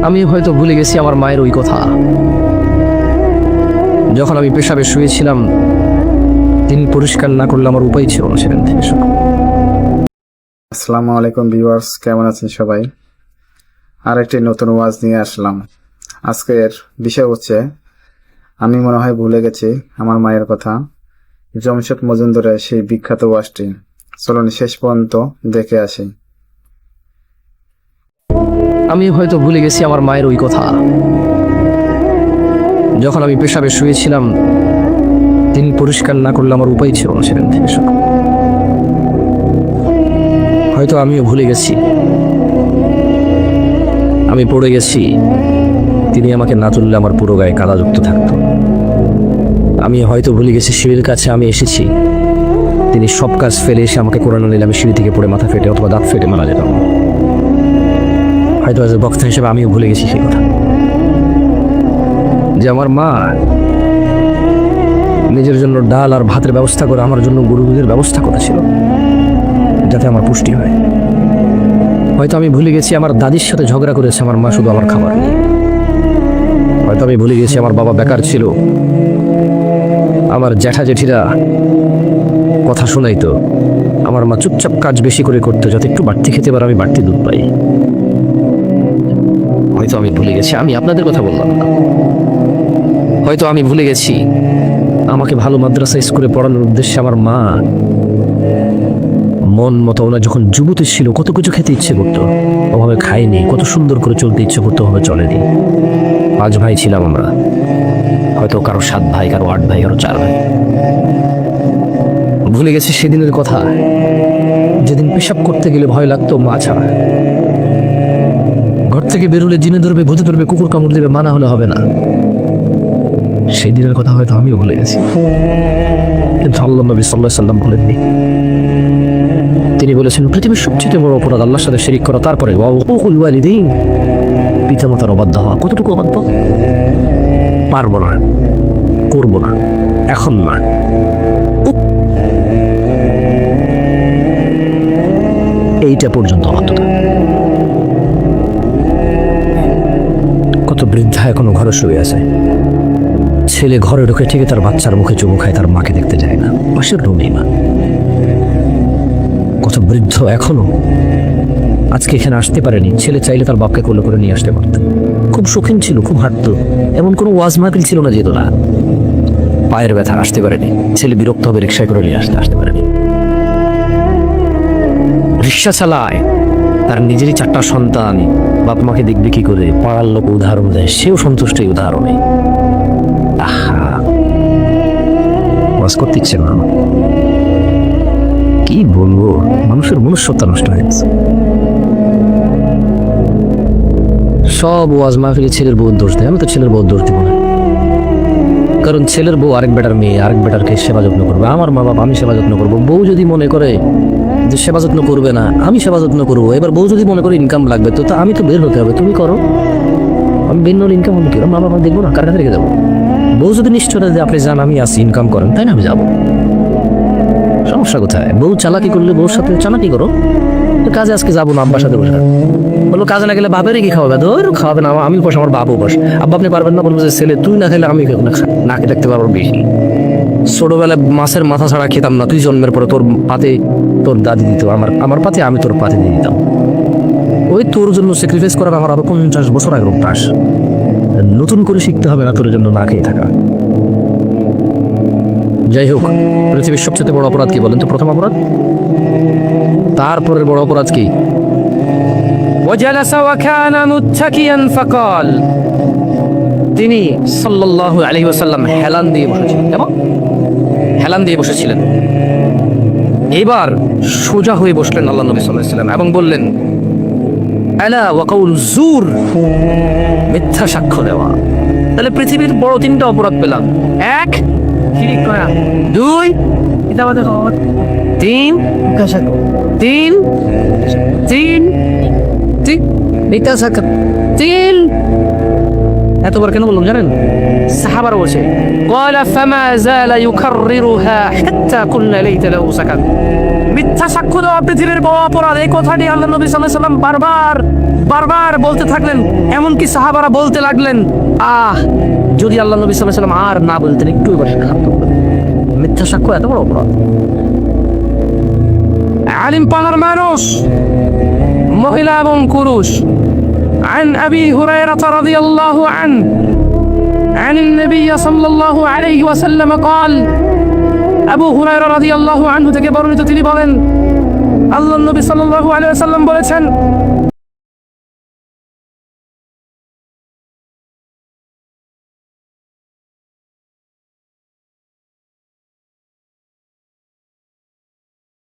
আমি হয়তো ভুলে গেছি আমার মায়ের ওই কথা। যখন আমি পেশাবে শুয়েছিলাম, তিনি পরিষ্কার না করলে আমার উপায় ছিল না সেখান থেকে। আসসালামু আলাইকুম ভিউয়ার্স, কেমন আছেন সবাই? আর একটি নতুন ওয়াজ নিয়ে আসলাম। আজকের বিষয় হচ্ছে আমি মনে হয় ভুলে গেছি আমার মায়ের কথা। জমশেদ মজুমদারের সেই বিখ্যাত ওয়াজটি চলুন শেষ পর্যন্ত দেখে আসি। আমি হয়তো ভুলে গেছি আমার মায়ের ওই কথা। যখন আমি পেশাবে শুয়েছিলাম, তিনি পরিষ্কার না করলে আমার উপায় ছিল না সেখান থেকে। হয়তো আমিও ভুলে গেছি, আমি পড়ে গেছি, তিনি আমাকে না তুললে আমার পুরো গায়ে কাদাযুক্ত থাকতো। আমি হয়তো ভুলে গেছি সিঁড়ির কাছে আমি এসেছি, তিনি সব কাজ ফেলে এসে আমাকে কোরআন নিলে আমি সিঁড়ি থেকে পড়ে মাথা ফেটে অথবা দাঁত ফেটে মারা যেতাম। হয়তো আজ বক্তা হিসেবে আমিও ভুলে গেছি সেই কথা, যে আমার মা নিজের জন্য ডাল আর ভাতের ব্যবস্থা করে আমার জন্য গরু দুধের ব্যবস্থা করেছিল, যাতে আমার পুষ্টি হয়। হয়তো আমি ভুলে গেছি আমার দাদির সাথে ঝগড়া করেছে আমার মা শুধু আমার খাবার নিয়ে। হয়তো আমি ভুলে গেছি আমার বাবা বেকার ছিল, আমার জ্যাঠা জেঠিরা কথা শোনাইতো, আমার মা চুপচাপ কাজ বেশি করে করতো যাতে একটু বাড়তি খেতে পারে, আমি বাড়তি দুধ পাই। হয়তো আমি ভুলে গেছি, আমি আপনাদের কথা বললাম না, হয়তো আমি ভুলে গেছি আমাকে ভালো মাদ্রাসা স্কুলে পড়ানোর উদ্দেশ্যে আমার মা মন মতো, ওনার যখন যুবতী ছিল কত কিছু খেতে ইচ্ছে করতো, ওভাবে খাইনি। কত সুন্দর করে চলতে ইচ্ছে করতো, ওভাবে চলেনি। 5 ভাই ছিলাম আমরা, হয়তো কারো 7 ভাই, কারো 8 ভাই, কারো 4 ভাই। ভুলে গেছি সেদিনের কথা, যেদিন পেশাব করতে গেলে ভয় লাগতো মা ছাড়া। ঘর থেকে বেরোলে জিনে ধরবে, ভূতে ধরবে, কুকুর কামড় দেবে, মানা হলে হবে না। সেই দিনের কথা হয়তো আমিও ভুলে গেছি, কিন্তু আল্লাহ নবী সাল্লাল্লাহু আলাইহি সাল্লাম ভুলেননি। তিনি বলেছেন পৃথিবীর সবচেয়ে বড় অপরাধ আল্লাহর সাথে শিরিক করা, তারপরে ওয়াকুল ওয়ালিদাইন, পিতামাতার অবাধ্য হওয়া। কতটুকু অবাধ্য? পারবো না, করবো না, এখন না। এইটা পর্যন্ত অবাধ্যতা। কত বৃদ্ধা এখনো ঘরে শুয়ে আছে, ছেলে ঘরে ঢুকে ঠিকই তার বাচ্চার মুখে চুমু খায়, তার মাকে দেখতে যায় না, পাশের রুমেই মা। কত বৃদ্ধ এখনো আজকে এখানে আসতে পারেনি, ছেলে চাইলে তার বাপকে কোলে করে নিয়ে আসতে পারত। খুব শৌখিন ছিল, খুব হাঁটতো, এমন কোনো ওয়াজ মাহফিল ছিল না যেত না। পায়ের ব্যথা, আসতে পারেনি, ছেলে বিরক্ত হবে রিক্সায় করে নিয়ে আসতে পারেনি। রিক্সা চালায়, তার নিজেরই 4টা সন্তান, বাপ মাকে দেখবে কি করে, পাড়ার লোক উদাহরণ দেয়, সেও সন্তুষ্ট এই উদাহরণে। আহা, ওয়াজ করতে ইচ্ছে না, কি বলবো, মানুষের মনুষ্যত্ব নষ্ট হয়েছে। সব ওয়াজ মাহফিলে ছেলের বউ দোষ দেয়, আমি তো ছেলের বউ দোষ দিব না, কারণ ছেলের বউ আরেক বেটার মেয়ে, আরেক বেটারকে সেবা যত্ন করবে। আমার মা বাবা, আমি সেবা যত্ন করবো। বউ যদি মনে করে যে সেবা যত্ন করবে না, আমি সেবা যত্ন করবো। এবার বউ যদি মনে করে ইনকাম লাগবে, তো আমি তো বের হতে হবে, তুমি করো, আমি বের নল ইনকাম হবে কি, মা বাবা দেখবো না, কার কাছে রেখে যাবো? বউ যদি নিশ্চয় যে আপনি যান, আমি আসি, ইনকাম করেন, তাই না, আমি যাবো, সমস্যা কোথায়? বউ চালাকি করলে বউর সাথে চালাকি করো। কাজে আজকে যাবো না, আব্বার সাথে বসে বললো কাজে না গেলে বাপের কি খাওয়াবে? ধর খাওয়াবে না, আমি বস, আমার বাবু বস। আব্বা আপনি পারবেন না? বলবো যে ছেলে তুই না খেলে আমি খেতে না খেতে থাকতে পারবো বেশি। ছোটবেলায় মাছের মাথা ছাড়া খেতাম না, তুই জন্মের পরে তোর পাতে তোর দাদি দিত, আমার পাতে আমি তোর পাতে দিয়ে দিতাম। ওই তোর জন্য স্যাক্রিফাইস করার আমার আরো 50 বছর আগের অভ্যাস। নতুন করে শিখতে হবে না তোর জন্য না খেয়ে থাকা। যাই হোক, পৃথিবীর সবচেয়ে বড় অপরাধ কি বলেন তো? প্রথম অপরাধ, তারপরের বড় অপরাধ কি? ওয়াজালাসা ওয়া কানা মুত্তাকিয়ান ফাকাল, তিনি সাল্লাল্লাহু আলাইহি ওয়াসাল্লাম হেলান দিয়ে বসেছিলেন, এবং হেলান দিয়ে বসেছিলেন। এবার সোজা হয়ে বসলেন আল্লাহ নবী সাল্লাল্লাহু আলাইহি ওয়াসাল্লাম এবং বললেন আলা ওয়া কাউল জুর, মিথ্যা সাক্ষ্য দেওয়া। তাহলে পৃথিবীর বড় 3টা অপরাধ পেলাম। 1, শিরিক করা। 2, পিতামাতার অবাধ্য। 3, মিথ্যা সাক্ষ্য। 3, এতবার কেন বললাম জানেন? সাহাবারা বলছে ক্বালা ফামা যালা ইউকাররিরুহা হাত্তা কুলনা লাইতা লাহু সাকাত। মিথ্যা সাক্ষ্য দেওয়া পৃথিবীর বড় অপরাধ, এই কথাটি আল্লাহ নবী সাল্লাল্লাহু আলাইহি ওয়াসাল্লাম বারবার বলতে থাকলেন। এমনকি সাহাবারা বলতে লাগলেন, যদি আল্লাহ নবী সাল্লাল্লাহু আলাইহি ওয়াসাল্লাম আর না বলতেন, একটু এবার খারাপ হতো। মিথ্যা সাক্ষ্য এত বড় অপরাধ। আলিম পানার মানুষ, মহিলা এবং পুরুষ। عن أبي هريرة رضي الله عنه عن النبي صلى الله عليه وسلم قال আবু হুরায়রা রাদিয়াল্লাহু আনহু থেকে বর্ণিত, তিনি বলেন আল্লাহর নবী সাল্লাল্লাহু আলাইহি ওয়াসাল্লাম বলেছেন